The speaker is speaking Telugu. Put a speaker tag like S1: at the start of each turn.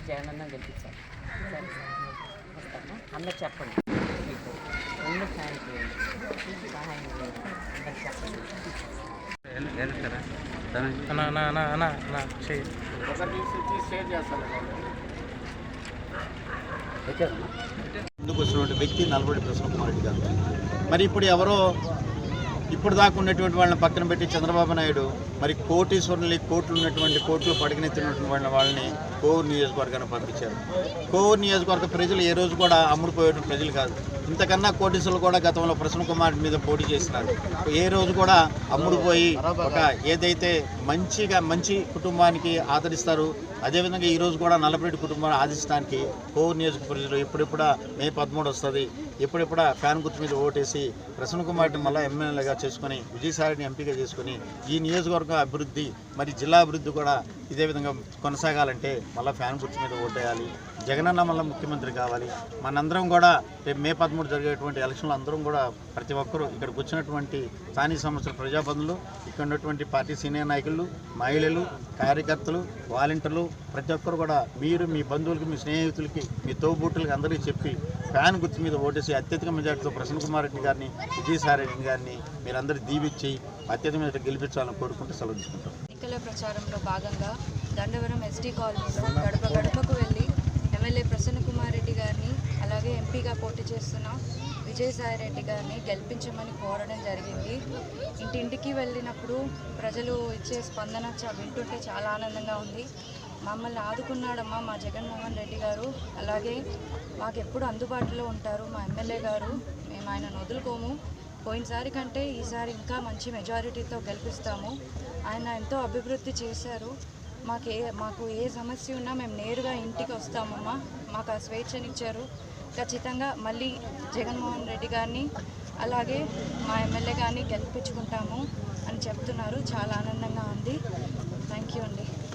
S1: జగనన్న గెలిపించాలి. సరే వస్తాను. అందరు చెప్పండి. అందరూ సహాయం చేయండి. అందరు చెప్పండి.
S2: ముందుకు వచ్చినటువంటి వ్యక్తి నల్గొండ ప్రసన్న కుమార్ రెడ్డి గారు. మరి ఇప్పుడు ఎవరో ఇప్పుడు దాకా ఉన్నటువంటి వాళ్ళని పక్కన పెట్టి చంద్రబాబు నాయుడు మరి కోటీశ్వరుని కోట్లు ఉన్నటువంటి కోట్లు పడిగనెత్తినటువంటి వాళ్ళని కోవూరు నియోజకవర్గాన్ని పంపించారు. కోవూరు నియోజకవర్గ ప్రజలు ఏ రోజు కూడా అమ్ముడుపోయేటువంటి ప్రజలు కాదు. ఇంతకన్నా కోటీశ్వరులు కూడా గతంలో ప్రసన్న కుమార్ మీద పోటీ చేసినారు. ఏ రోజు కూడా అమ్ముడుపోయి ఒక ఏదైతే మంచి కుటుంబానికి ఆదరిస్తారు, అదేవిధంగా ఈరోజు కూడా నల్లపరెడ్డి కుటుంబాన్ని ఆదరించడానికి కోవూరు నియోజక ప్రజలు ఎప్పుడెప్పుడా మే 13 వస్తుంది, ఎప్పుడెప్పుడా ఫ్యాన్ గుర్తు మీద ఓటేసి ప్రసన్న కుమార్ని మళ్ళీ ఎమ్మెల్యేగా చేసుకుని విజయసాయిని ఎంపీగా చేసుకుని ఈ నియోజకవర్గం అభివృద్ధి మరి జిల్లా అభివృద్ధి కూడా ఇదే విధంగా కొనసాగాలంటే మళ్ళీ ఫ్యాన్ గుర్తు మీద ఓటేయాలి. జగనన్న మళ్ళీ ముఖ్యమంత్రి కావాలి. మనందరం కూడా రేపు మే 13 జరిగేటువంటి ఎలక్షన్లో అందరం కూడా ప్రతి ఒక్కరూ ఇక్కడికి వచ్చినటువంటి స్థానిక సంస్థల ప్రజాప్రతినిధులు, ఇక్కడ ఉన్నటువంటి పార్టీ సీనియర్ నాయకులు, మహిళలు, కార్యకర్తలు, వాలంటీర్లు ప్రతి ఒక్కరు కూడా మీరు మీ బంధువులకి, మీ స్నేహితులకి, మీ తోబుట్టులకి అందరికీ చెప్పి ఫ్యాన్ గుర్తు మీద ఓటేసి అత్యధిక మెజార్టీతో ప్రసన్న కుమార్ రెడ్డి గారిని, విజయసాయి రెడ్డి గారిని మీరందరూ దీవించి అత్యధిక మెజార్టీ గెలిపించాలని కోరుకుంటూ సెలవు తీసుకుంటాం.
S3: ఎన్నికల ప్రచారంలో భాగంగా దండవరం ఎస్టీ కాలనీలో గడప గడపకు వెళ్ళి ఎమ్మెల్యే ప్రసన్న కుమార్ రెడ్డి గారిని అలాగే ఎంపీగా పోటీ చేస్తున్న విజయసాయి రెడ్డి గారిని గెలిపించమని కోరడం జరిగింది. ఇంటింటికి వెళ్ళినప్పుడు ప్రజలు ఇచ్చే స్పందన వింటుంటే చాలా ఆనందంగా ఉంది. మమ్మల్ని ఆదుకున్నాడమ్మా మా జగన్మోహన్ రెడ్డి గారు, అలాగే మాకు ఎప్పుడు అందుబాటులో ఉంటారు మా ఎమ్మెల్యే గారు. మేము ఆయనను వదులుకోము. పోయినసారి కంటే ఈసారి ఇంకా మంచి మెజారిటీతో గెలిపిస్తాము. ఆయన ఎంతో అభివృద్ధి చేశారు. మాకు ఏ సమస్య ఉన్నా మేము నేరుగా ఇంటికి వస్తామమ్మా. మాకు ఆ స్వేచ్ఛనిచ్చారు. ఖచ్చితంగా మళ్ళీ జగన్మోహన్ రెడ్డి గారిని అలాగే మా ఎమ్మెల్యే గారిని గెలిపించుకుంటాము అని చెప్తున్నారు. చాలా ఆనందంగా ఉంది. థ్యాంక్ యూ అండి.